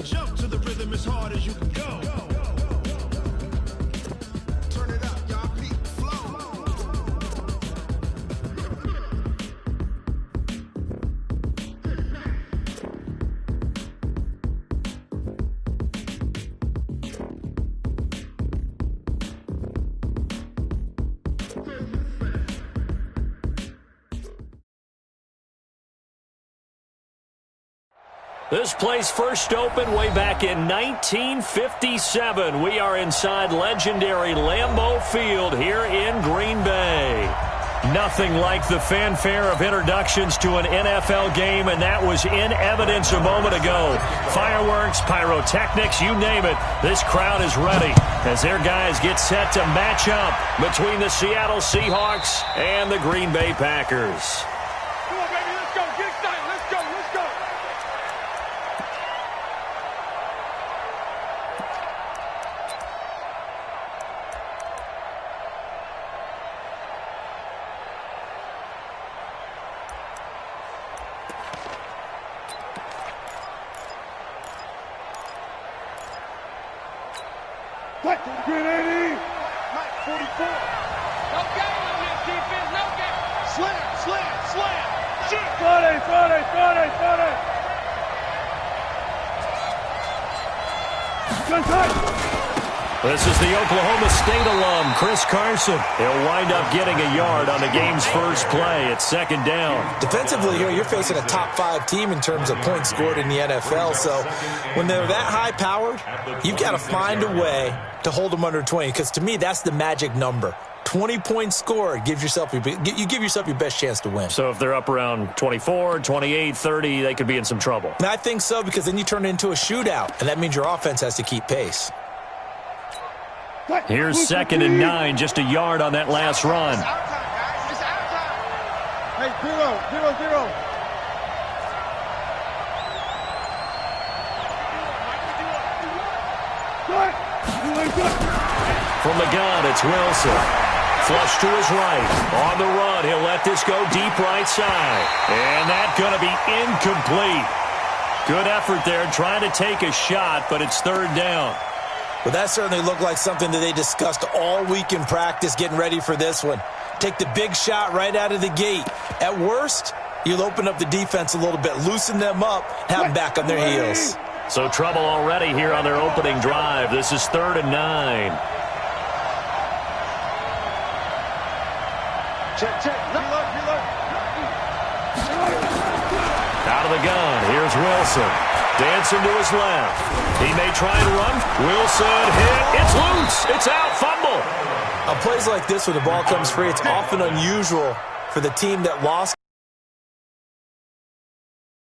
Jump to the rhythm as hard as you can go. Turn it up, y'all. Beat flow. This place first opened way back in 1957. We are inside legendary Lambeau Field here in Green Bay. Nothing like the fanfare of introductions to an NFL game, and that was in evidence a moment ago. Fireworks, pyrotechnics, you name it. This crowd is ready as their guys get set to match up between the Seattle Seahawks and the Green Bay Packers. Come on, baby, let's go. Get excited. Let's go. Let's go. What? Green 80. Mike 44. No game on this defense. No game. Slam, slam, slam. Shoot. 40, 40, 40, 40. Good tight. This is the Oklahoma State alum, Chris Carson. He'll wind up getting a yard on the game's first play at second down. Defensively here, you're facing a top-5 team in terms of points scored in the NFL. So when they're that high-powered, you've got to find a way to hold them under 20. Because to me, that's the magic number. 20 points scored, you give yourself your best chance to win. So if they're up around 24, 28, 30, they could be in some trouble. And I think so, because then you turn it into a shootout, and that means your offense has to keep pace. Here's 2nd and 9, just a yard on that last run. It's our time, guys. It's our time. Hey, 0, 0, 0. From the gun, it's Wilson. Flush to his right. On the run, he'll let this go deep right side. And that's going to be incomplete. Good effort there, trying to take a shot, but it's 3rd down. Well, that certainly looked like something that they discussed all week in practice, getting ready for this one. Take the big shot right out of the gate. At worst, you'll open up the defense a little bit, loosen them up, have them back on their heels. So trouble already here on their opening drive. This is 3rd and 9. Check, check. Reload. Out of the gun, here's Wilson. Dancing to his left. He may try and run. Wilson hit. It's loose. It's out. Fumble. On plays like this, when the ball comes free, it's often unusual for the team that lost.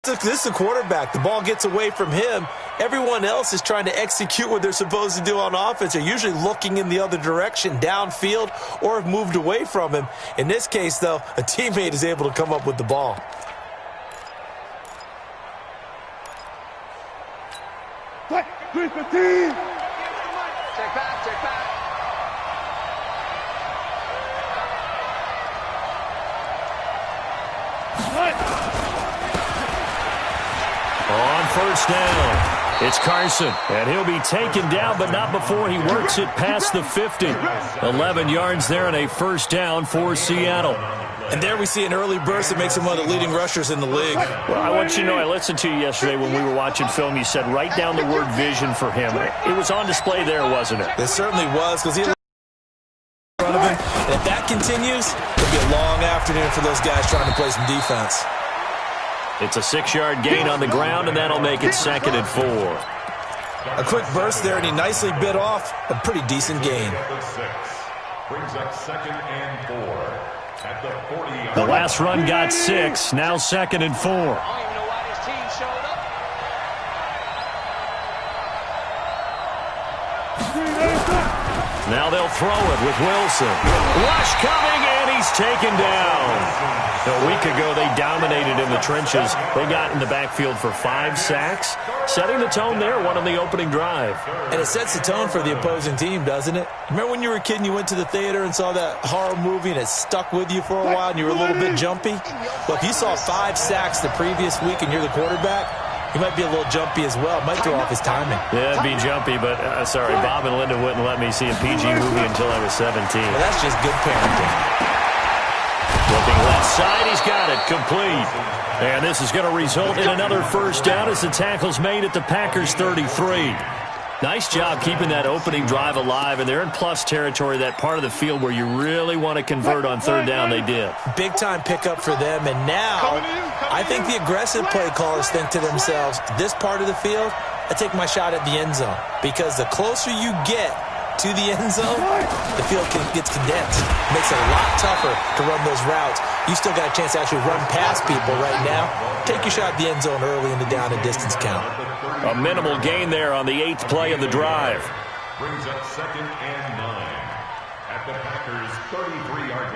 This is the quarterback. The ball gets away from him. Everyone else is trying to execute what they're supposed to do on offense. They're usually looking in the other direction, downfield, or have moved away from him. In this case, though, a teammate is able to come up with the ball. Check back, check back. On 1st down, it's Carson, and he'll be taken down, but not before he works it past the 50. 11 yards there and a 1st down for Seattle. And there we see an early burst that makes him one of the leading rushers in the league. Well, I want you to know, I listened to you yesterday when we were watching film. You said write down the word vision for him. It was on display there, wasn't it? It certainly was, because he in front of him. And if that continues, it'll be a long afternoon for those guys trying to play some defense. It's a 6-yard gain on the ground, and that'll make it 2nd and 4. A quick burst there, and he nicely bit off a pretty decent gain. Brings up 2nd and 4. At the 40. The last run got 6, now 2nd and 4. I don't even know why this team showed up. Now they'll throw it with Wilson. Rush coming, and he's taken down. A week ago, they dominated in the trenches. They got in the backfield for 5 sacks, setting the tone there, one on the opening drive. And it sets the tone for the opposing team, doesn't it? Remember when you were a kid and you went to the theater and saw that horror movie and it stuck with you for a while and you were a little bit jumpy? Well, if you saw 5 sacks the previous week and you're the quarterback, He might be a little jumpy as well. Might throw off his timing. Yeah, it'd be jumpy, but sorry, Bob and Linda wouldn't let me see a PG movie until I was 17. Well, that's just good parenting. Looking left side, he's got it, complete. And this is going to result in another first down as the tackle's made at the Packers' 33. Nice job keeping that opening drive alive, and they're in plus territory, that part of the field where you really want to convert on third down. They did. Big-time pickup for them, and now I think the aggressive play callers think to themselves, this part of the field, I take my shot at the end zone, because the closer you get to the end zone, the field gets condensed. It makes it a lot tougher to run those routes. You still got a chance to actually run past people right now. Take your shot at the end zone early in the down and distance count. A minimal gain there on the 8th play of the drive. Brings up 2nd and 9 at the Packers' 33-yard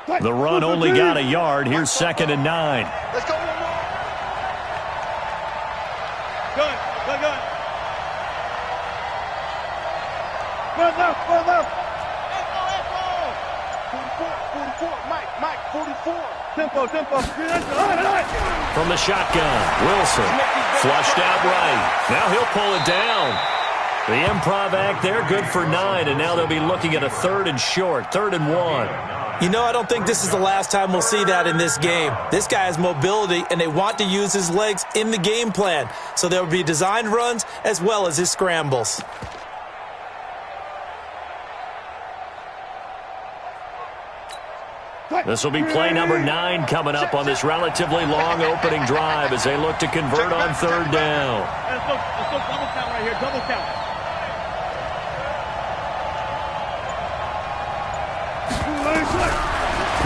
line. The run only got a yard. Here's 2nd and 9. Let's go one more. Good. Run left. 44, Mike, 44. Tempo. From the shotgun, Wilson flushed out right. Now he'll pull it down. The improv act there, good for 9, and now they'll be looking at a 3rd and short, 3rd and 1. You know, I don't think this is the last time we'll see that in this game. This guy has mobility, and they want to use his legs in the game plan. So there will be designed runs as well as his scrambles. This will be play number 9 coming up on this relatively long opening drive as they look to convert on 3rd down. Let's go double count right here, double count.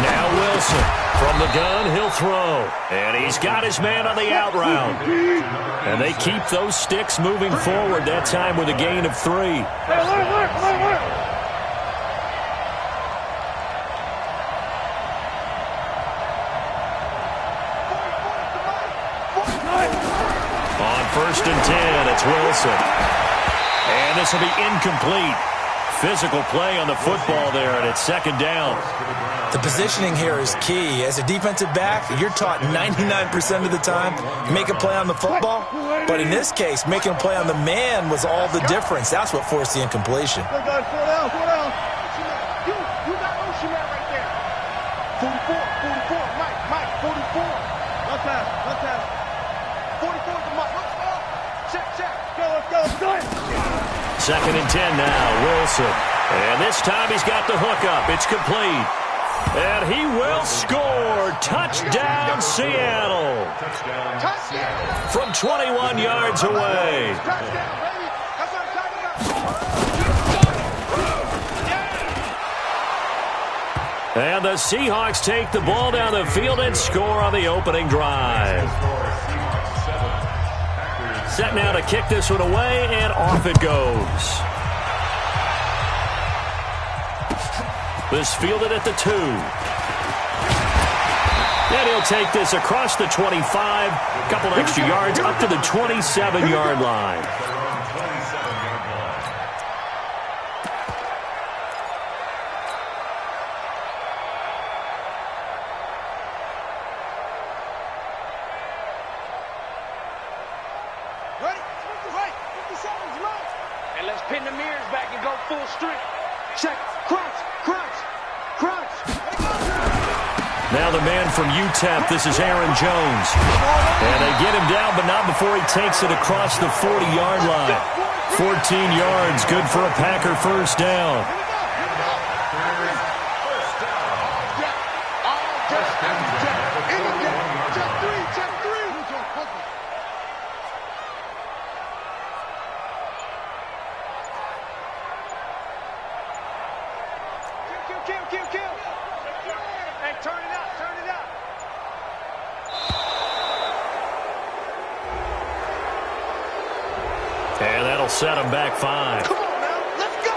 Now Wilson from the gun, he'll throw. And he's got his man on the out route. And they keep those sticks moving forward, that time with a gain of 3. Look. On 1st and 10, it's Wilson. And this will be incomplete. Physical play on the football there, and it's 2nd down. The positioning here is key. As a defensive back, you're taught 99% of the time, make a play on the football. But in this case, making a play on the man was all the difference. That's what forced the incompletion. Slow down. You got Ocean Man right there. 44, Mike, 44. Let's have. 44 to Mike. Check. Let's go. 2nd and 10 now, Wilson. And this time he's got the hookup. It's complete. And he will score. Touchdown, Seattle. From 21 yards away. And the Seahawks take the ball down the field and score on the opening drive. Set now to kick this one away, and off it goes. This fielded at the 2. And he'll take this across the 25, couple extra yards up to the 27-yard line. And let's pin the mirrors back and go full strength. Check. Crunch. Now the man from UTEP, this is Aaron Jones. And they get him down, but not before he takes it across the 40-yard line. 14 yards, good for a Packer first down. Kill. Hey, turn it up. And that'll set him back 5. Come on now, let's go.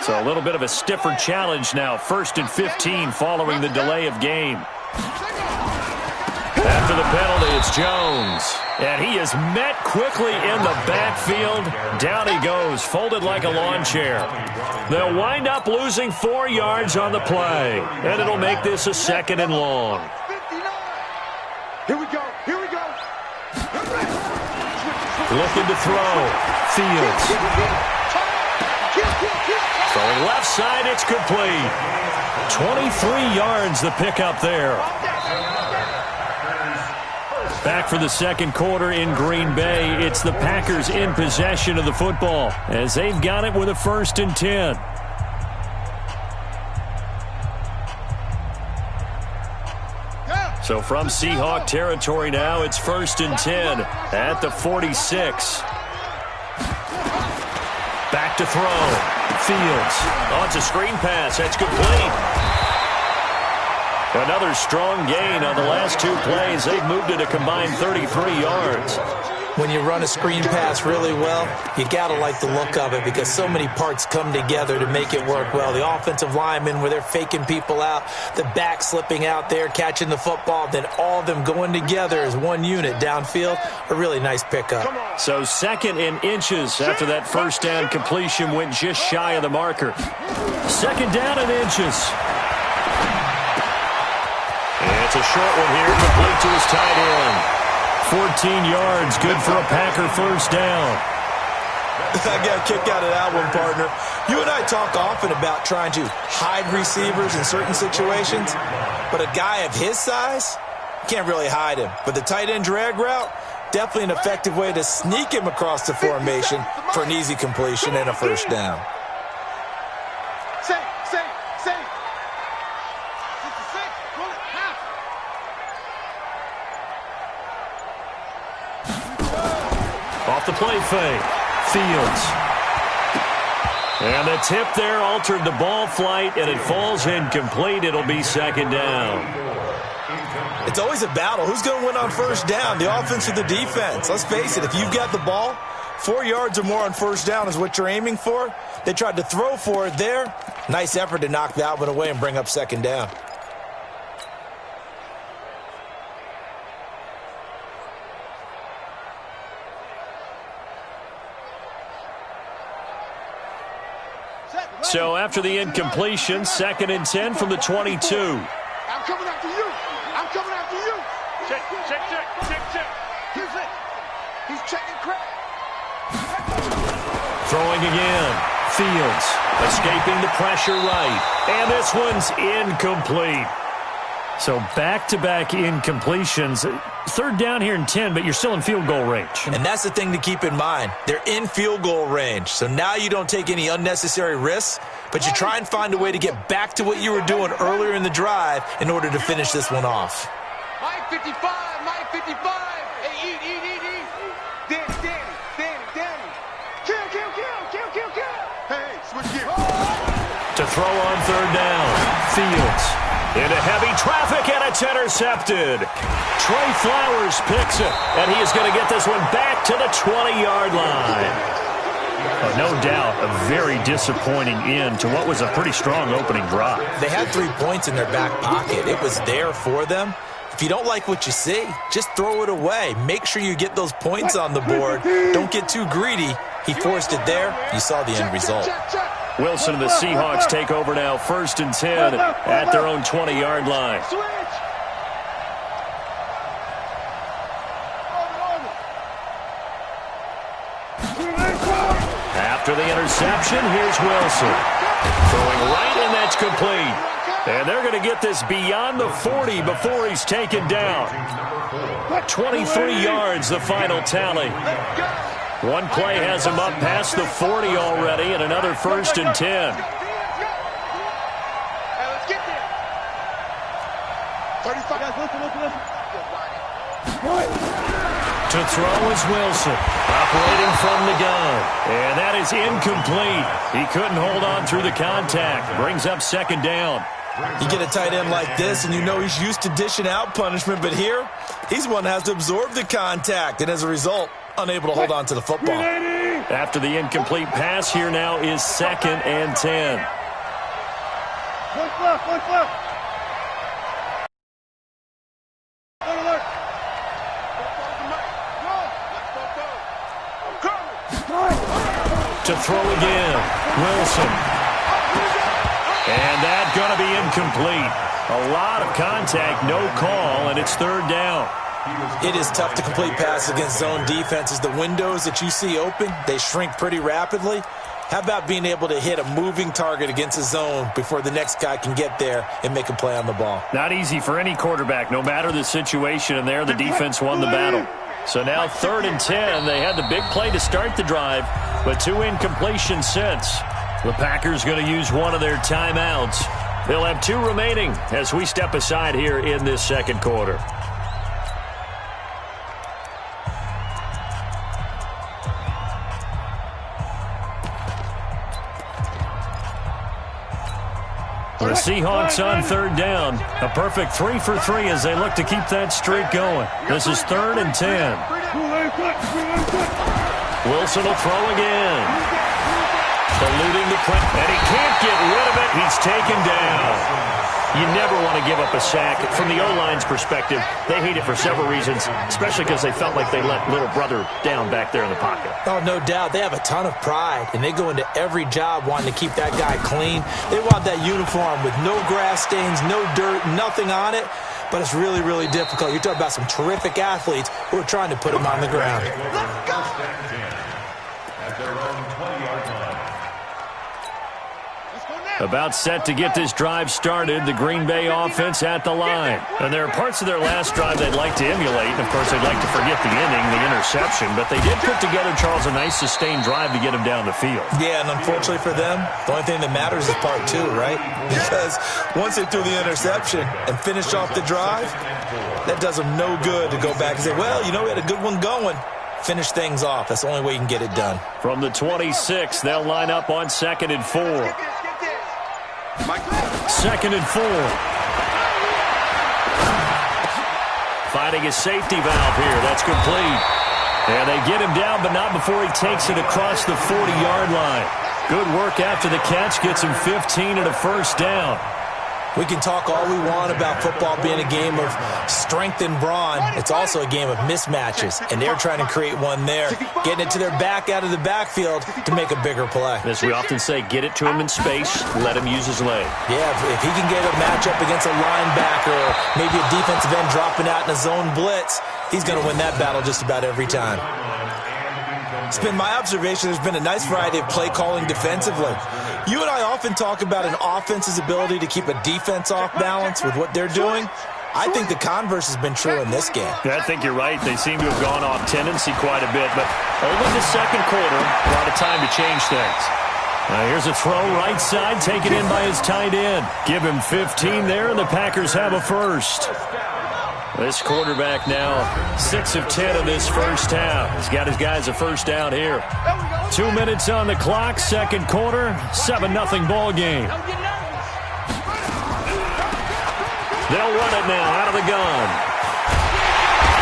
So a little bit of a stiffer challenge now. 1st and 15 following the delay of game. After the penalty, it's Jones. And he is met quickly in the backfield. Down he goes, folded like a lawn chair. They'll wind up losing 4 yards on the play. And it'll make this a 2nd and long. Here we go. Here we go. Looking to throw. Fields. Throwing left side, it's complete. 23 yards the pickup there. Back for the second quarter in Green Bay. It's the Packers in possession of the football as they've got it with a 1st and 10. So from Seahawk territory now, it's 1st and 10 at the 46. Back to throw. Fields. Oh, it's a screen pass. That's complete. Another strong gain on the last 2 plays. They've moved it a combined 33 yards. When you run a screen pass really well, you got to like the look of it because so many parts come together to make it work well. The offensive linemen, where they're faking people out, the back slipping out there, catching the football, then all of them going together as one unit downfield. A really nice pickup. So 2nd and inches after that first down completion went just shy of the marker. 2nd down and inches. It's a short one here, complete to his tight end. 14 yards, good for a Packer first down. I got a kick out of that one, partner. You and I talk often about trying to hide receivers in certain situations, but a guy of his size, can't really hide him. But the tight end drag route, definitely an effective way to sneak him across the formation for an easy completion and a first down. Off the play fake. Fields. And the tip there altered the ball flight, and it falls incomplete. It'll be 2nd down. It's always a battle. Who's going to win on first down, the offense or the defense? Let's face it, if you've got the ball, 4 yards or more on first down is what you're aiming for. They tried to throw for it there. Nice effort to knock that one away and bring up 2nd down. So after the incompletion, 2nd and 10 from the 22. I'm coming after you. I'm coming after you. Check. He's it. He's checking crack. Throwing again. Fields escaping the pressure right. And this one's incomplete. So back-to-back incompletions. 3rd down here and 10, but you're still in field goal range. And that's the thing to keep in mind. They're in field goal range. So now you don't take any unnecessary risks, but you try and find a way to get back to what you were doing earlier in the drive in order to finish this one off. Mike 55. Hey, eat. Danny. Kill. Hey, switch gears. To throw on 3rd down. Fields. Into heavy traffic, and it's intercepted. Trey Flowers picks it, and he is going to get this one back to the 20-yard line. No doubt, a very disappointing end to what was a pretty strong opening drive. They had 3 points in their back pocket. It was there for them. If you don't like what you see, just throw it away. Make sure you get those points on the board. Don't get too greedy. He forced it there. You saw the end result. Wilson and the Seahawks take over now, 1st and 10 at their own 20-yard line. After the interception, here's Wilson. Throwing right, and that's complete. And they're going to get this beyond the 40 before he's taken down. 23 yards, the final tally. One play has him up past the 40 already, and another 1st and 10. To throw is Wilson, operating from the gun. And that is incomplete. He couldn't hold on through the contact. Brings up 2nd down. You get a tight end like this, and you know he's used to dishing out punishment, but here, he's one that has to absorb the contact, and as a result, unable to hold on to the football. After the incomplete pass, here now is 2nd and 10. One left. throw again. Wilson. And that's going to be incomplete. A lot of contact, no call, and it's third down. It is tough to complete passes against zone defenses. The windows that you see open, they shrink pretty rapidly. How about being able to hit a moving target against a zone before the next guy can get there and make a play on the ball? Not easy for any quarterback, no matter the situation, and there the defense won the battle. So now 3rd and 10. They had the big play to start the drive, but 2 incompletions since. The Packers going to use one of their timeouts. They'll have 2 remaining as we step aside here in this second quarter. The Seahawks on 3rd down. A perfect 3 for 3 as they look to keep that streak going. This is 3rd and 10. Wilson will throw again. Eluding the press, and he can't get rid of it. He's taken down. You never want to give up a sack. From the O-line's perspective, they hate it for several reasons, especially because they felt like they let little brother down back there in the pocket. Oh, no doubt. They have a ton of pride, and they go into every job wanting to keep that guy clean. They want that uniform with no grass stains, no dirt, nothing on it, but it's really, really difficult. You're talking about some terrific athletes who are trying to put him on the ground. At their own 20-yard line. About set to get this drive started, the Green Bay offense at the line. And there are parts of their last drive they'd like to emulate, and of course they'd like to forget the inning, the interception, but they did put together, Charles, a nice sustained drive to get him down the field. Yeah, and unfortunately for them, the only thing that matters is part 2, right? Because once they threw the interception and finished off the drive, that does them no good to go back and say, well, you know, we had a good one going. Finish things off. That's the only way you can get it done. From the 26, they'll line up on 2nd and 4. 2nd and 4. Finding a safety valve here. That's complete. And they get him down, but not before he takes it across the 40-yard line. Good work after the catch. Gets him 15 and a first down. We can talk all we want about football being a game of strength and brawn. It's also a game of mismatches, and they're trying to create one there, getting it to their back out of the backfield to make a bigger play. As we often say, get it to him in space, let him use his leg. Yeah, if he can get a matchup against a linebacker or maybe a defensive end dropping out in a zone blitz, he's going to win that battle just about every time. It's been my observation there's been a nice variety of play calling defensively. You and I often talk about an offense's ability to keep a defense off balance with what they're doing. I think the converse has been true in this game. Yeah, I think you're right. They seem to have gone off tendency quite a bit, but over the second quarter, a lot of time to change things. Here's a throw right side, taken in by his tight end. Give him 15 there, and the Packers have a first. This quarterback now 6 of 10 in this first half. He's got his guys a first down here. 2 minutes on the clock, second quarter, 7-0 ball game. They'll run it now out of the gun.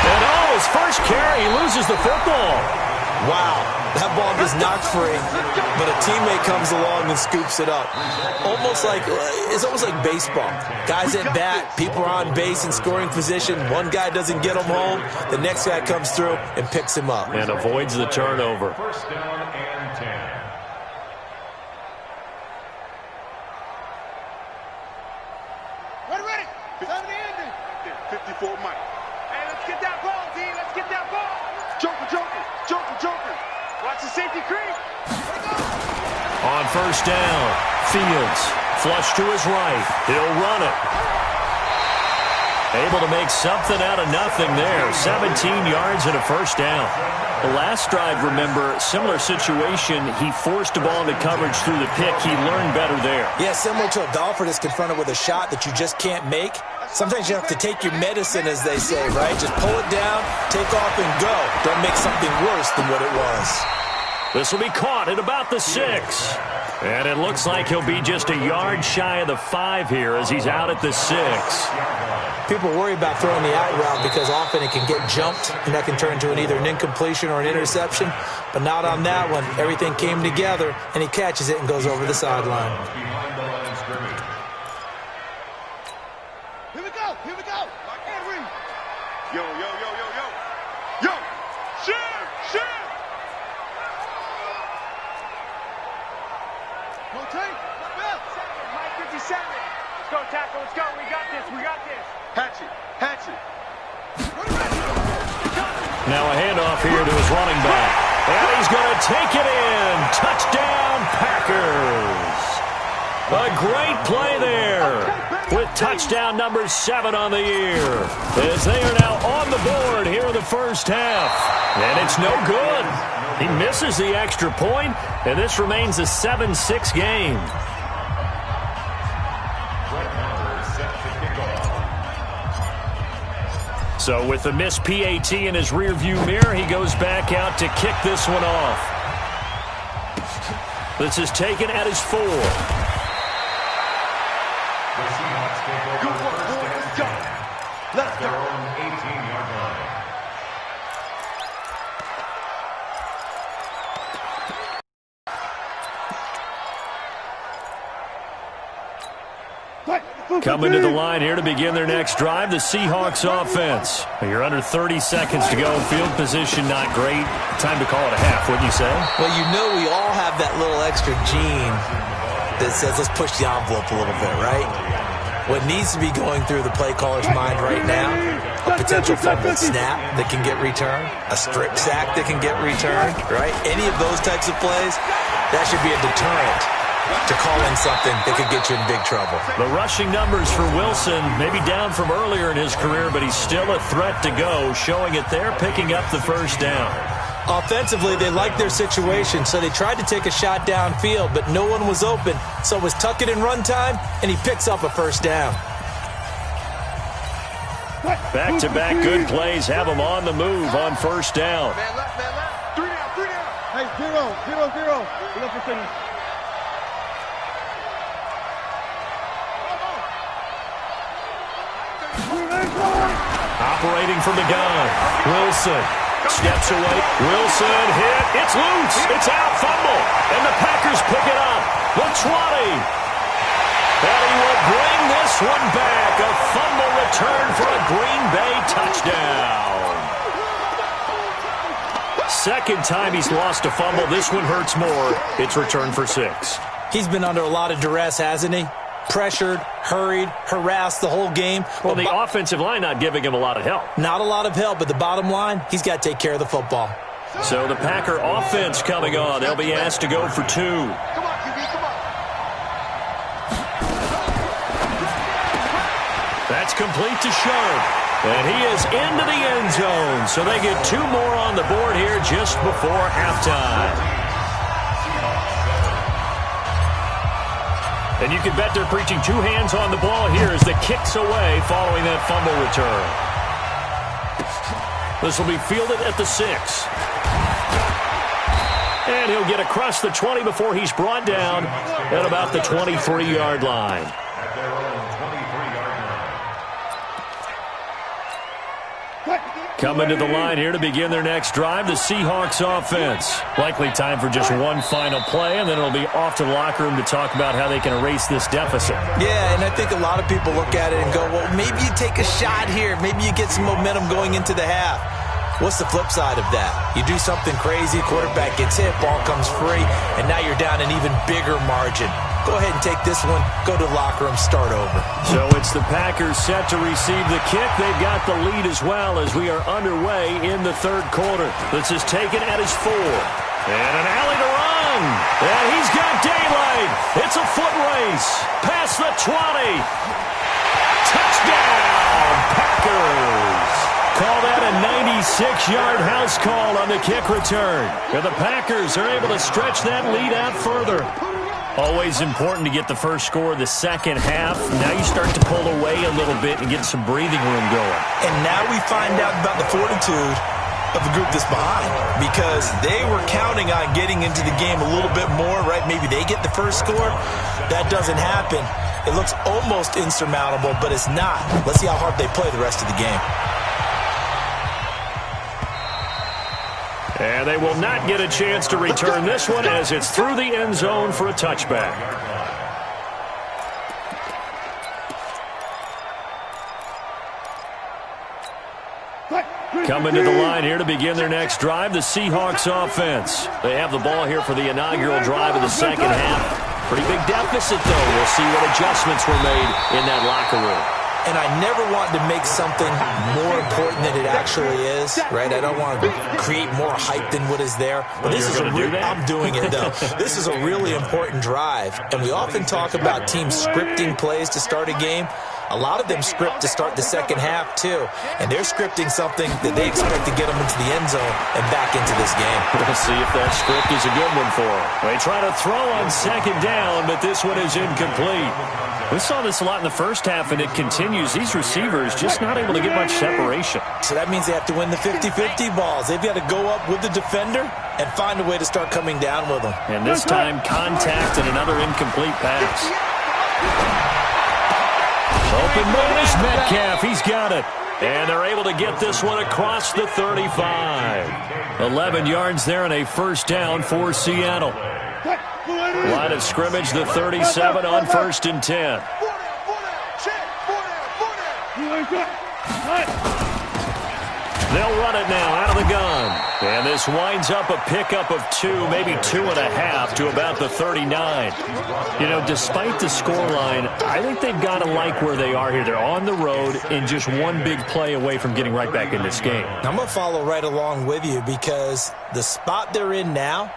And his first carry, he loses the football. Wow, that ball gets knocked free, but a teammate comes along and scoops it up. It's almost like baseball. Guys at bat, people are on base in scoring position. One guy doesn't get him home, the next guy comes through and picks him up. And avoids the turnover. First down and 10. Ready. Time to end it. 54 Mike. Hey, let's get that ball, D. Let's get that ball. Joker. Watch the safety creep. On first down, Fields, flush to his right. He'll run it. Able to make something out of nothing there. 17 yards and a first down. The last drive, remember, similar situation. He forced the ball into coverage through the pick. He learned better there. Yeah, similar to a golfer that's confronted with a shot that you just can't make. Sometimes you have to take your medicine, as they say, right? Just pull it down, take off, and go. Don't make something worse than what it was. This will be caught at about the 6. And it looks like he'll be just a yard shy of the 5 here as he's out at the 6. People worry about throwing the out route because often it can get jumped, and that can turn into either an incompletion or an interception. But not on that one. Everything came together, and he catches it and goes over the sideline. Here we go. Henry. Yo. Let's go, tackle. Let's go. We got this. We got this. Hatch it. Hatch it. Now a handoff here to his running back. And he's going to take it in. Touchdown, Packers. A great play there with touchdown number 7 on the year as they are now on the board here in the first half. And it's no good. He misses the extra point, and this remains a 7-6 game. So with the missed PAT in his rearview mirror, he goes back out to kick this one off. This is taken at his 4. Let's go. 18-yard line. Coming to the line here to begin their next drive, the Seahawks offense. You're under 30 seconds to go. Field position not great. Time to call it a half, wouldn't you say? Well, you know we all have that little extra gene that says let's push the envelope a little bit, right? What needs to be going through the play caller's mind right now, a potential fumbled snap that can get returned, a strip sack that can get returned, right? Any of those types of plays, that should be a deterrent to call in something that could get you in big trouble. The rushing numbers for Wilson, maybe down from earlier in his career, but he's still a threat to go, showing it there, picking up the first down. Offensively, they liked their situation, so they tried to take a shot downfield, but no one was open. So it was tuck it in run time, and he picks up a first down. Back-to-back good plays have him on the move on first down. Man left, man left. 3 down, 3 down. Hey, 0, 0, 0. We left for things. Operating from the gun, Wilson steps away. Wilson hit. It's loose. It's out. Fumble. And the Packers pick it up. The 20. And he will bring this one back. A fumble return for a Green Bay touchdown. Second time he's lost a fumble. This one hurts more. It's returned for 6. He's been under a lot of duress, hasn't he? Pressured, hurried, harassed the whole game. Well, the offensive line not giving him a lot of help. Not a lot of help, but the bottom line, he's got to take care of the football. So the Packer offense coming on. They'll be asked to go for 2. Come on, QB, come on. That's complete to Sharp. And he is into the end zone. So they get 2 more on the board here just before halftime. And you can bet they're preaching 2 hands on the ball here as the kick's away following that fumble return. This will be fielded at the 6. And he'll get across the 20 before he's brought down at about the 23-yard line. At their own 23-yard line. Coming to the line here to begin their next drive, the Seahawks offense. Likely time for just one final play, and then it'll be off to the locker room to talk about how they can erase this deficit. Yeah, and I think a lot of people look at it and go, well, maybe you take a shot here. Maybe you get some momentum going into the half. What's the flip side of that? You do something crazy, quarterback gets hit, ball comes free, and now you're down an even bigger margin. Go ahead and take this one, go to the locker room, start over. So it's the Packers set to receive the kick. They've got the lead as well as we are underway in the third quarter. This is taken at his 4. And an alley to run. And he's got daylight. It's a foot race. Past the 20. Touchdown, Packers. Call that a 96-yard house call on the kick return. And the Packers are able to stretch that lead out further. Always important to get the first score of the second half. Now you start to pull away a little bit and get some breathing room going. And now we find out about the fortitude of the group that's behind, because they were counting on getting into the game a little bit more, right? Maybe they get the first score. That doesn't happen. It looks almost insurmountable, but it's not. Let's see how hard they play the rest of the game. And they will not get a chance to return this one as it's through the end zone for a touchback. Coming to the line here to begin their next drive, the Seahawks offense. They have the ball here for the inaugural drive of the second half. Pretty big deficit, though. We'll see what adjustments were made in that locker room. And I never want to make something more important than it actually is, right? I don't want to create more hype than what is there. But this is I'm doing it, though. This is a really important drive. And we often talk about teams scripting plays to start a game. A lot of them script to start the second half, too. And they're scripting something that they expect to get them into the end zone and back into this game. We'll see if that script is a good one for them. They try to throw on second down, but this one is incomplete. We saw this a lot in the first half, and it continues. These receivers just not able to get much separation. So that means they have to win the 50-50 balls. They've got to go up with the defender and find a way to start coming down with them. And this time, contact and another incomplete pass. Open man is Metcalf. He's got it. And they're able to get this one across the 35. 11 yards there and a first down for Seattle. Line of scrimmage, the 37 on 1st and 10. They'll run it now out of the gun. And this winds up a pickup of 2, maybe 2.5 to about the 39. You know, despite the scoreline, I think they've got to like where they are here. They're on the road and just one big play away from getting right back in this game. I'm going to follow right along with you because the spot they're in now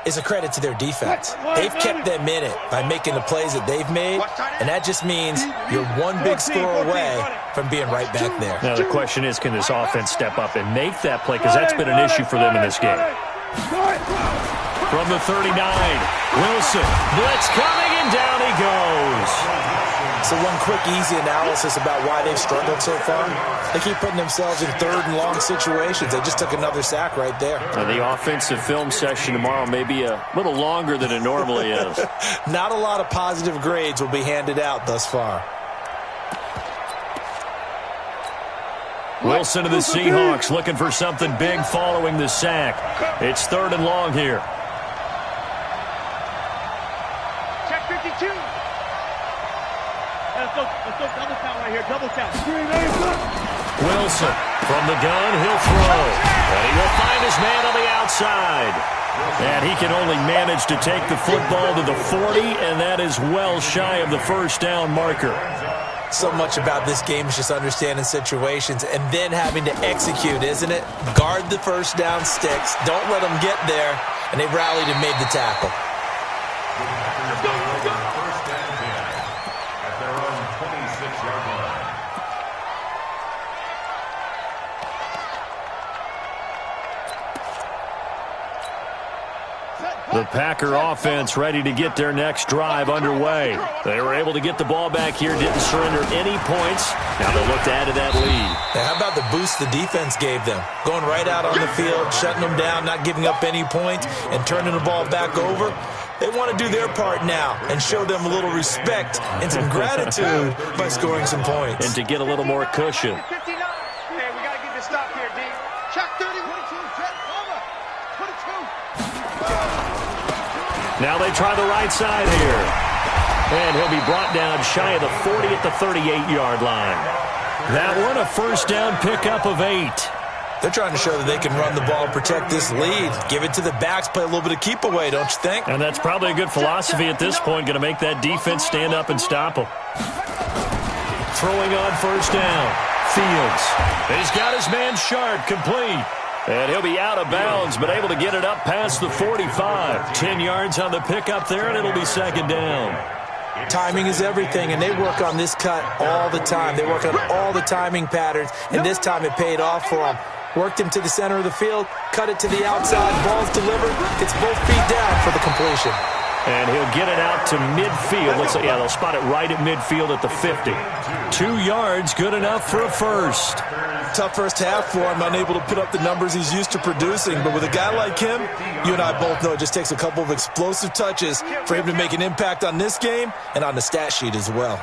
is a credit to their defense. They've kept them in it by making the plays that they've made, and that just means you're one big score away from being right back there. Now the question is, can this offense step up and make that play? Because that's been an issue for them in this game. From the 39, Wilson, blitz coming, and down he goes. So one quick, easy analysis about why they've struggled so far. They keep putting themselves in third and long situations. They just took another sack right there. The offensive film session tomorrow may be a little longer than it normally is. Not a lot of positive grades will be handed out thus far. Wilson to the Seahawks looking for something big following the sack. It's 3rd and long here. Check 52. Let's go double count right here. Double count. Wilson from the gun. He'll throw. And he will find his man on the outside. And he can only manage to take the football to the 40, and that is well shy of the first down marker. So much about this game is just understanding situations and then having to execute, isn't it? Guard the first down sticks. Don't let them get there. And they rallied and made the tackle. First and 10 at their own 26-yard line. The Packer offense ready to get their next drive underway. They were able to get the ball back here, didn't surrender any points. Now they'll look to add to that lead. Now, how about the boost the defense gave them? Going right out on the field, shutting them down, not giving up any points, and turning the ball back over. They want to do their part now and show them a little respect and some gratitude by scoring some points. And to get a little more cushion. 59. Hey, we got to get this stop here, D. Check 30. 22. Check. Over. 22. Now they try the right side here. And he'll be brought down shy of the 40 at the 38-yard line. That one, a first down pickup of 8. They're trying to show that they can run the ball and protect this lead. Give it to the backs, play a little bit of keep away, don't you think? And that's probably a good philosophy at this point, going to make that defense stand up and stop them. Throwing on first down. Fields. He's got his man Sharp complete. And he'll be out of bounds, but able to get it up past the 45. 10 yards on the pickup there, and it'll be second down. Timing is everything, and they work on this cut all the time. They work on all the timing patterns, and this time it paid off for them. Worked him to the center of the field, cut it to the outside, ball's delivered. It's both feet down for the completion. And he'll get it out to midfield. Looks like, yeah, they'll spot it right at midfield at the 50. 2 yards, good enough for a first. Tough first half for him, unable to put up the numbers he's used to producing. But with a guy like him, you and I both know it just takes a couple of explosive touches for him to make an impact on this game and on the stat sheet as well.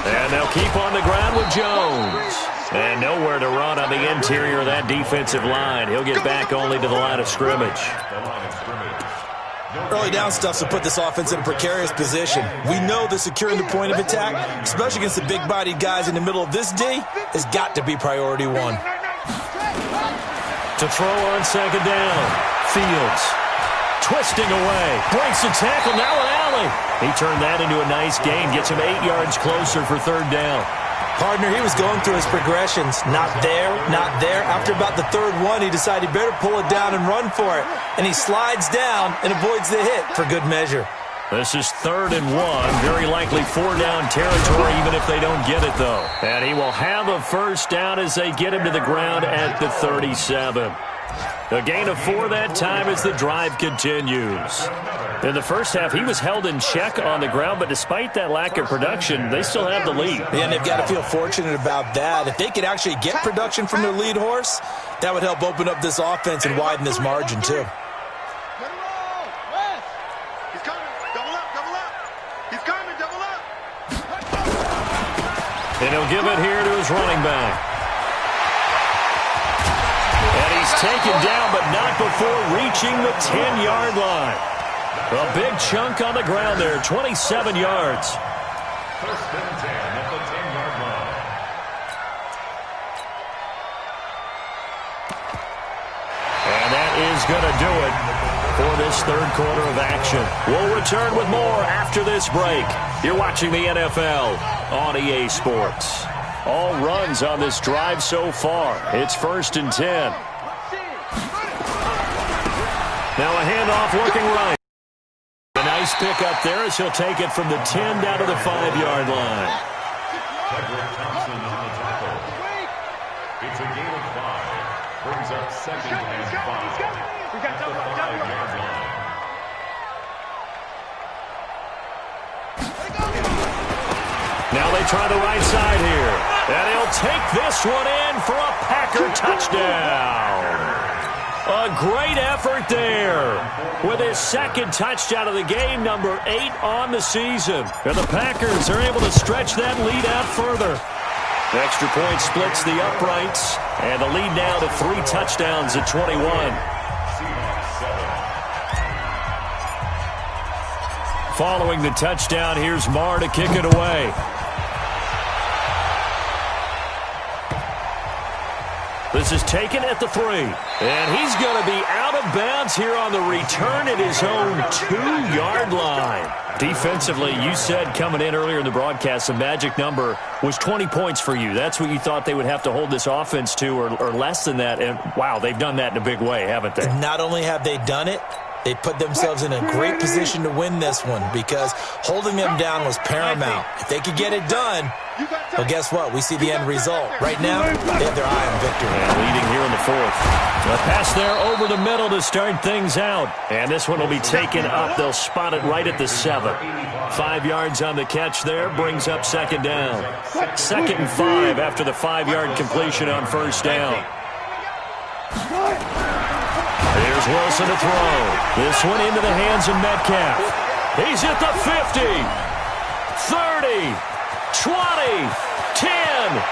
And they'll keep on the ground with Jones. And nowhere to run on the interior of that defensive line. He'll get back only to the line of scrimmage. Early down stuff to put this offense in a precarious position. We know that securing the point of attack, especially against the big-bodied guys in the middle of this D, has got to be priority one. To throw on second down. Fields twisting away. Breaks a tackle. Now an alley. He turned that into a nice gain. Gets him 8 yards closer for third down. Partner, he was going through his progressions. Not there, not there. After about the third one, he decided he better pull it down and run for it. And he slides down and avoids the hit for good measure. This is 3rd and 1. Very likely 4-down territory, even if they don't get it, though. And he will have a first down as they get him to the ground at the 37. A gain of 4 that time as the drive continues. In the first half, he was held in check on the ground, but despite that lack of production, they still have the lead. Yeah, and they've got to feel fortunate about that. If they could actually get production from their lead horse, that would help open up this offense and widen this margin, too. And he'll give it here to his running back. And he's taken down, but not before reaching the 10-yard line. A big chunk on the ground there, 27 yards. First and 10 at the 10-yard line. And that is going to do it for this third quarter of action. We'll return with more after this break. You're watching the NFL on EA Sports. All runs on this drive so far. It's 1st and 10. Now a handoff working right. A nice pick up there as he'll take it from the 10 down to the 5-yard line. Thompson on the tackle. It's a gain of 5. Brings up 2nd and 5. At the 5-yard line. Now they try the right side here. And he'll take this one in for a Packer touchdown. A great effort there with his 2nd touchdown of the game, number 8 on the season. And the Packers are able to stretch that lead out further. The extra point splits the uprights, and the lead now to 3 touchdowns at 21. Following the touchdown, here's Marr to kick it away. This is taken at the 3. And he's going to be out of bounds here on the return at his own 2-yard line. Defensively, you said coming in earlier in the broadcast, the magic number was 20 points for you. That's what you thought they would have to hold this offense to, or less than that. And, wow, they've done that in a big way, haven't they? Not only have they done it, they put themselves in a great position to win this one because holding them down was paramount. If they could get it done, well, guess what? We see the end result. Right now, they have their eye on victory. And leading here in the 4th. A pass there over the middle to start things out. And this one will be taken up. They'll spot it right at the 7. 5 yards on the catch there. Brings up 2nd down. 2nd and 5 after the 5-yard completion on 1st down. Here's Wilson to throw. This one into the hands of Metcalf. He's at the 50, 30, 20, 10,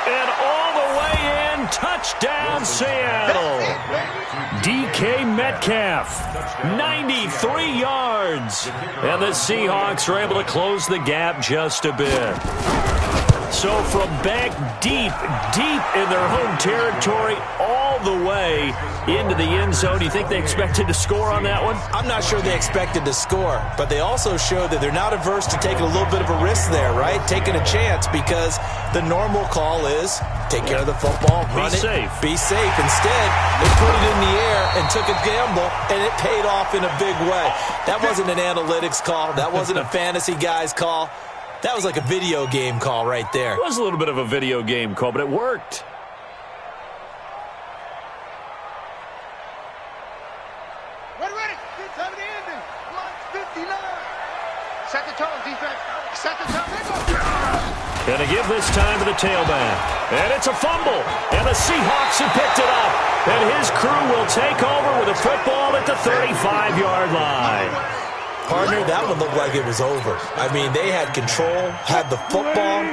and all the way in. Touchdown, Seattle. DK Metcalf, 93 yards. And the Seahawks are able to close the gap just a bit. So from back deep in their home territory, all the way into the end zone. Do you think they expected to score on that one? I'm not sure they expected to score, but they also showed that they're not averse to taking a little bit of a risk there, right? Taking a chance, because the normal call is take care of the football, run it, be safe. Instead, they put it in the air and took a gamble, and it paid off in a big way. That wasn't an analytics call. That wasn't a fantasy guy's call. That was like a video game call right there. It was a little bit of a video game call, but it worked. Ready. Time of the ending. 1:59. Set the tone, defense. Set the tone. Gonna give this time to the tailback. And it's a fumble. And the Seahawks have picked it up. And his crew will take over with a football at the 35-yard line. Partner, that one looked like it was over. I mean, they had control, had the football,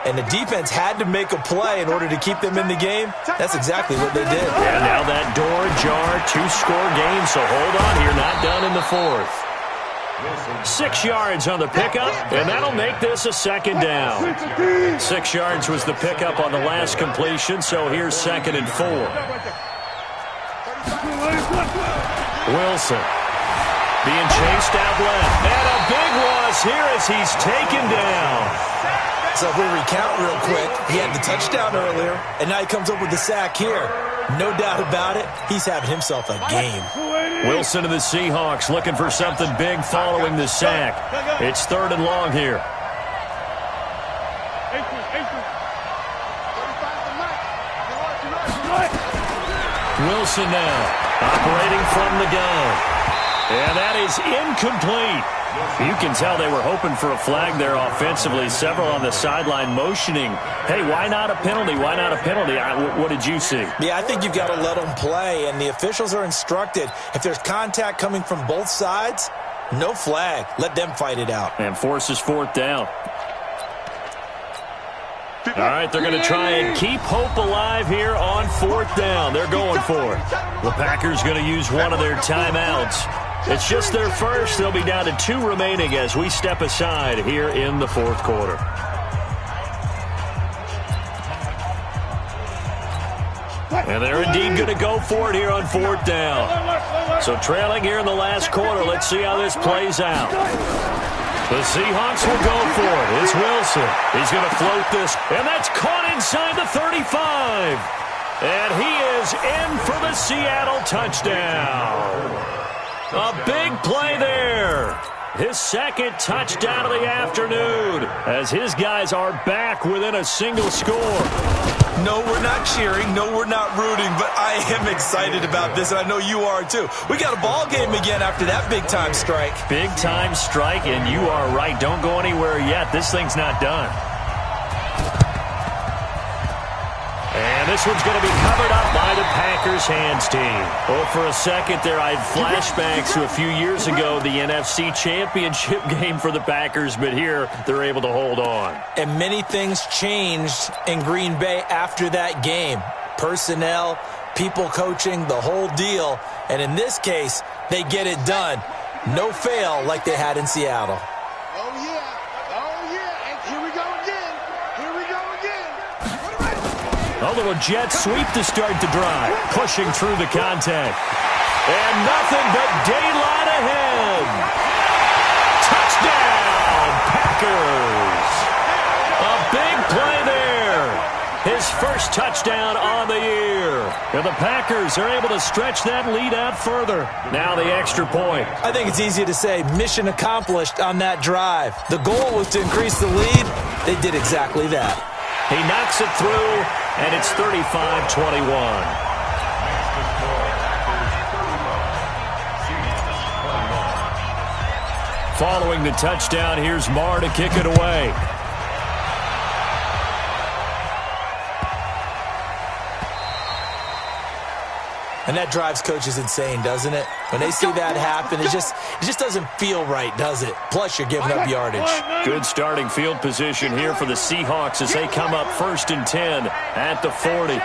and the defense had to make a play in order to keep them in the game. That's exactly what they did. And now that door ajar, 2-score game, so hold on here, not done in the 4th. 6 yards on the pickup, and that'll make this a 2nd down. 6 yards was the pickup on the last completion, so here's 2nd and 4. Wilson being chased out left. And a big loss here as he's taken down. So if we recount real quick, he had the touchdown earlier, and now he comes up with the sack here. No doubt about it, he's having himself a game. Wilson and the Seahawks looking for something big following the sack. It's 3rd and long here. Wilson now operating from the gun. And that is incomplete. You can tell they were hoping for a flag there offensively. Several on the sideline motioning, hey, why not a penalty? Why not a penalty? What did you see? Yeah, I think you've got to let them play, and the officials are instructed. If there's contact coming from both sides, no flag. Let them fight it out. And forces 4th down. All right, they're going to try and keep hope alive here on 4th down. They're going for it. The Packers going to use one of their timeouts. It's just their first. They'll be down to 2 remaining as we step aside here in the 4th quarter. And they're indeed going to go for it here on 4th down. So trailing here in the last quarter. Let's see how this plays out. The Seahawks will go for it. It's Wilson. He's going to float this. And that's caught inside the 35. And he is in for the Seattle touchdown. A big play there. His 2nd touchdown of the afternoon as his guys are back within a single score. No, we're not cheering. No, we're not rooting. But I am excited about this, and I know you are too. We got a ball game again after that big-time strike. Big-time strike, and you are right. Don't go anywhere yet. This thing's not done. And this one's going to be covered up by the Packers hands team. Oh, for a second there, I had flashbacks to a few years ago, the NFC Championship game for the Packers, but here they're able to hold on. And many things changed in Green Bay after that game. Personnel, people coaching, the whole deal. And in this case, they get it done. No fail like they had in Seattle. A little jet sweep to start the drive, pushing through the contact. And nothing but daylight ahead. Touchdown, Packers. A big play there. His first touchdown on the year. And the Packers are able to stretch that lead out further. Now the extra point. I think it's easy to say mission accomplished on that drive. The goal was to increase the lead. They did exactly that. He knocks it through, and it's 35-21. Following the touchdown, here's Marr to kick it away. And that drives coaches insane, doesn't it? When they see that happen, it just doesn't feel right, does it? Plus, you're giving up yardage. Good starting field position here for the Seahawks as they come up 1st and 10 at the 40.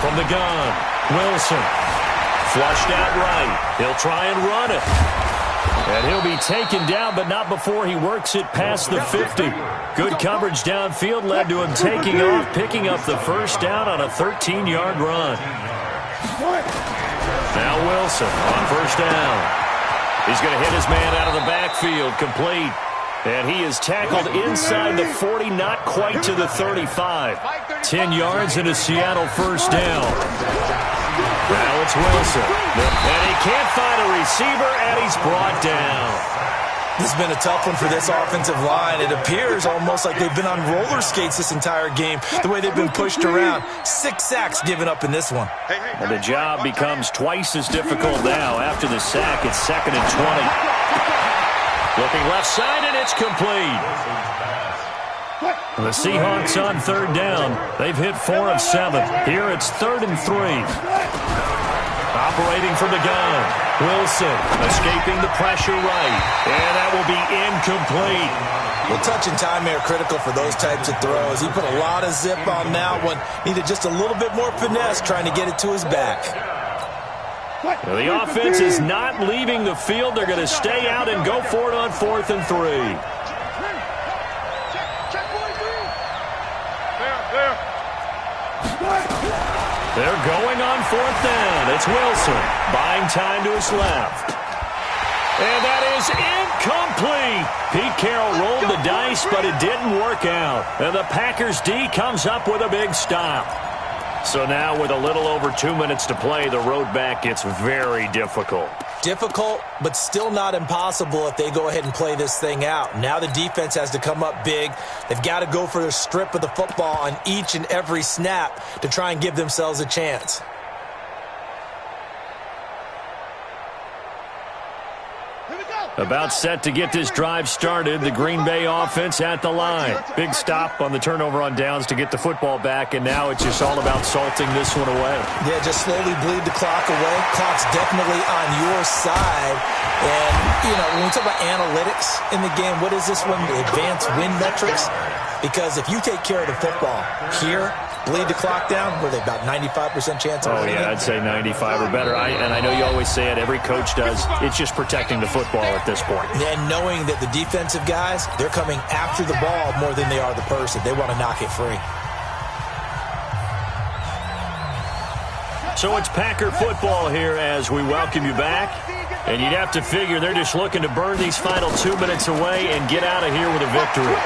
From the gun, Wilson. Flushed out right. He'll try and run it. And he'll be taken down, but not before he works it past the 50. Good coverage downfield led to him taking off, picking up the first down on a 13-yard run. Now Wilson on 1st down. He's going to hit his man out of the backfield, complete. And he is tackled inside the 40, not quite to the 35. 10 yards and a Seattle first down. Now it's Wilson. And he can't find a receiver, and he's brought down. This has been a tough one for this offensive line. It appears almost like they've been on roller skates this entire game, the way they've been pushed around. 6 sacks given up in this one. And the job becomes twice as difficult now. After the sack, it's 2nd and 20. Looking left side, and it's complete. The Seahawks on 3rd down. They've hit 4 of 7. Here it's 3rd and 3. Operating from the gun. Wilson escaping the pressure right. And that will be incomplete. Well, touch and time are critical for those types of throws. He put a lot of zip on that one. Needed just a little bit more finesse trying to get it to his back. Now the offense is not leaving the field. They're going to stay out and go for it on 4th and 3. They're going on 4th down. It's Wilson buying time to his left. And that is incomplete. Pete Carroll rolled the dice, but it didn't work out. And the Packers D comes up with a big stop. So now with a little over 2 minutes to play, the road back gets very difficult. Difficult, but still not impossible if they go ahead and play this thing out. Now the defense has to come up big. They've got to go for a strip of the football on each and every snap to try and give themselves a chance. About set to get this drive started. The Green Bay offense at the line. Big stop on the turnover on downs to get the football back, and now it's just all about salting this one away. Yeah, just slowly bleed the clock away. Clock's definitely on your side. And, you know, when we talk about analytics in the game, what is this one? The advanced win metrics? Because if you take care of the football here, bleed the clock down, were they about 95% chance of winning? Oh, yeah, I'd say 95 or better. And I know you always say it, every coach does. It's just protecting the football at this point. And knowing that the defensive guys, they're coming after the ball more than they are the person. They want to knock it free. So it's Packer football here as we welcome you back. And you'd have to figure they're just looking to burn these final 2 minutes away and get out of here with a victory.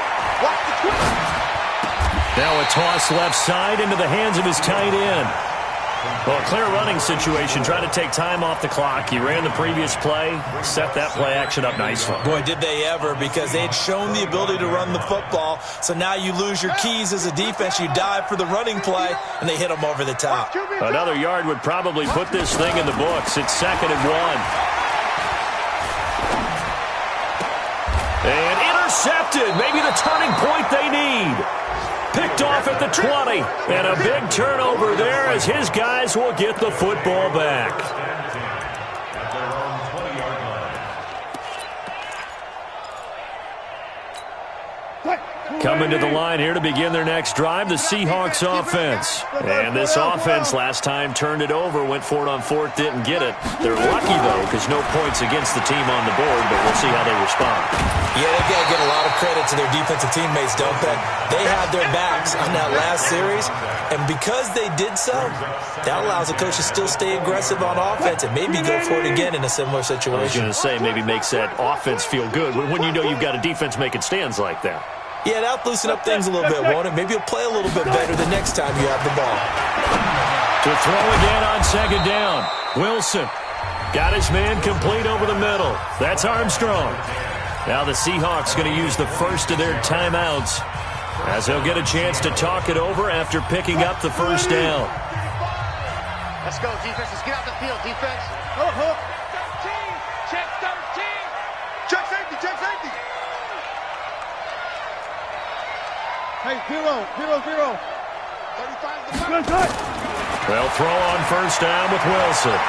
Now a toss left side into the hands of his tight end. Well, a clear running situation, trying to take time off the clock. He ran the previous play, set that play action up nicely. Boy, did they ever, because they had shown the ability to run the football. So now you lose your keys as a defense. You dive for the running play, and they hit them over the top. Another yard would probably put this thing in the books. It's 2nd and 1. And intercepted. Maybe the turning point they need. Picked off at the 20. And a big turnover there as his guys will get the football back. Coming to the line here to begin their next drive, the Seahawks offense. And this offense last time turned it over, went for it on 4th, didn't get it. They're lucky, though, because no points against the team on the board, but we'll see how they respond. Yeah, they've got to get a lot of credit to their defensive teammates, don't they? They had their backs on that last series, and because they did so, that allows the coach to still stay aggressive on offense and maybe go for it again in a similar situation. I was going to say, maybe makes that offense feel good when you know you've got a defense making stands like that. Yeah, that'll loosen up things a little bit, won't it? Maybe you'll play a little bit better the next time you have the ball. To throw again on 2nd down. Wilson got his man complete over the middle. That's Armstrong. Now the Seahawks going to use the first of their timeouts as they'll get a chance to talk it over after picking up the 1st down. Let's go, defense. Let's get out the field, defense. 13. Check 13. Check safety. Check safety. Hey, 0. 35 to the They'll throw on 1st down with Wilson.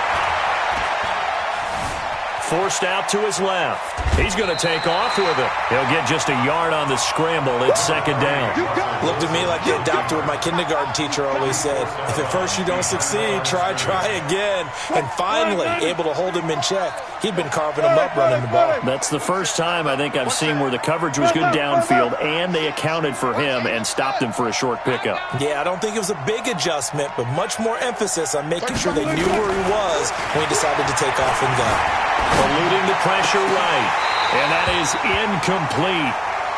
Forced out to his left. He's going to take off with it. He'll get just a yard on the scramble. It's 2nd down. Looked to me like they adopted what my kindergarten teacher always said. If at first you don't succeed, try again. And finally, able to hold him in check. He'd been carving him up running the ball. That's the first time I think I've seen where the coverage was good downfield and they accounted for him and stopped him for a short pickup. Yeah, I don't think it was a big adjustment, but much more emphasis on making sure they knew where he was when he decided to take off and go. Eluding the pressure right. And that is incomplete.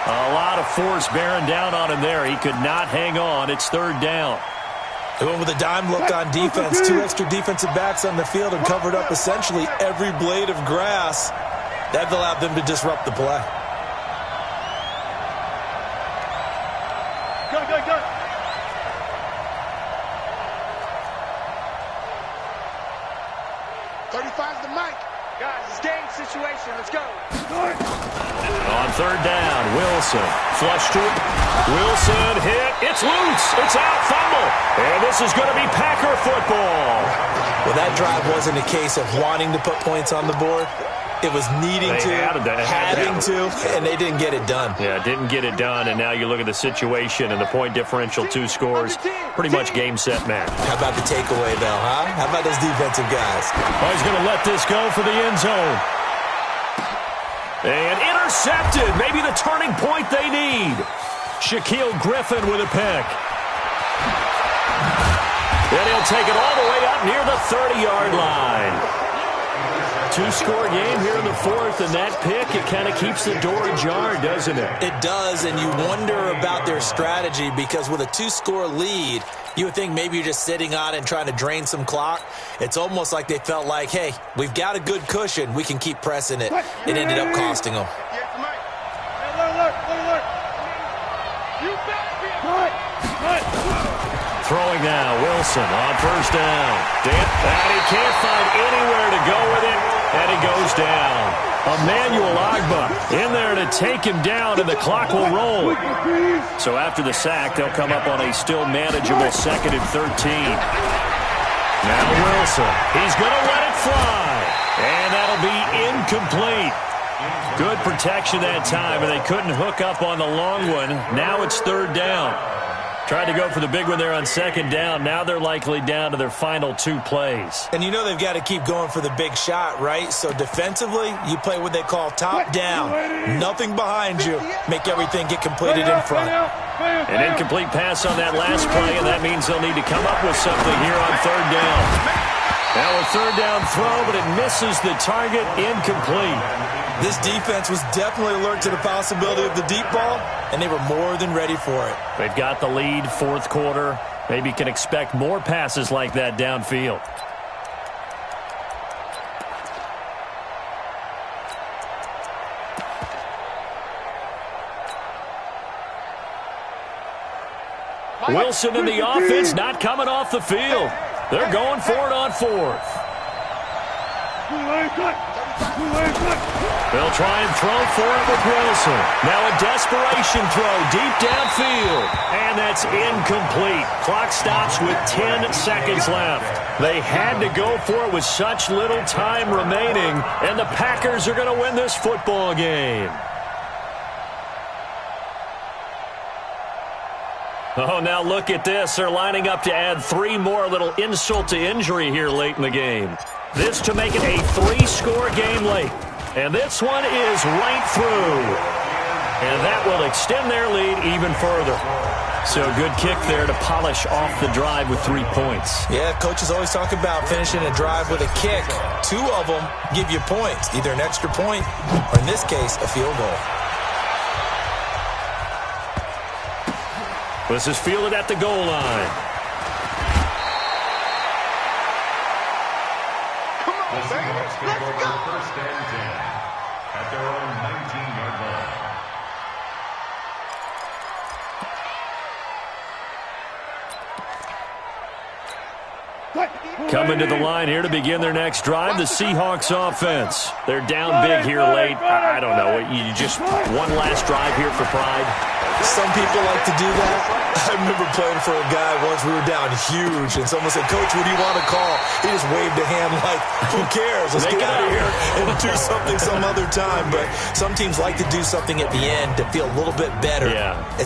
A lot of force bearing down on him there. He could not hang on. It's 3rd down. They went with a dime look on defense. 2 extra defensive backs on the field and covered up essentially every blade of grass. That allowed them to disrupt the play. Go. 35's the mic. Guys, it's game situation. Let's go. On 3rd down, Wilson. Flush to it. Wilson hit. It's loose. It's out. Fumble. And this is going to be Packer football. Well, that drive wasn't a case of wanting to put points on the board. It was needing to, having to, and they didn't get it done. Yeah, didn't get it done, and now you look at the situation and the point differential, 2 scores, pretty much game, set, match. How about the takeaway, though, huh? How about those defensive guys? Oh, he's going to let this go for the end zone. And intercepted. Maybe the turning point they need. Shaquille Griffin with a pick. And he'll take it all the way up near the 30-yard line. Two-score game here in the fourth, and that pick, it kind of keeps the door ajar, doesn't it? It does, and you wonder about their strategy because with a two-score lead, you would think maybe you're just sitting on it and trying to drain some clock. It's almost like they felt like, hey, we've got a good cushion. We can keep pressing it. It ended up costing them. Throwing now, Wilson on first down. And he can't find anywhere to go with it, and he goes down. Emmanuel Ogbah in there to take him down, and the clock will roll. So after the sack, they'll come up on a still manageable 2nd and 13. Now Wilson, he's going to let it fly, and that'll be incomplete. Good protection that time, and they couldn't hook up on the long one. Now it's 3rd down. Tried to go for the big one there on 2nd down. Now they're likely down to their final 2 plays. And you know they've got to keep going for the big shot, right? So defensively, you play what they call top down. Nothing behind you. Make everything get completed in front. An incomplete pass on that last play, and that means they'll need to come up with something here on 3rd down. Now a 3rd down throw, but it misses the target, incomplete. This defense was definitely alert to the possibility of the deep ball, and they were more than ready for it. They've got the lead, 4th quarter. Maybe can expect more passes like that downfield. Wilson and the offense not coming off the field. They're going for it on 4th. They'll try and throw for it with Wilson. Now a desperation throw deep downfield. And that's incomplete. Clock stops with 10 seconds left. They had to go for it with such little time remaining. And the Packers are going to win this football game. Oh, now look at this. They're lining up to add 3 more, little insult to injury here late in the game. This to make it a 3-score game late. And this one is right through. And that will extend their lead even further. So good kick there to polish off the drive with 3 points. Yeah, coaches always talk about finishing a drive with a kick. 2 of them give you points, either an extra point or, in this case, a field goal. This is fielded at the goal line. The Seahawks take over 1st and 10 at their own 19-yard line. Coming to the line here to begin their next drive, the Seahawks offense. They're down big here late. I don't know. You just one last drive here for pride. Some people like to do that. I remember playing for a guy once. We were down huge, and someone said, "Coach, what do you want to call?" He just waved a hand like, who cares? Let's get out of here and do something some other time. But some teams like to do something at the end to feel a little bit better. Yeah.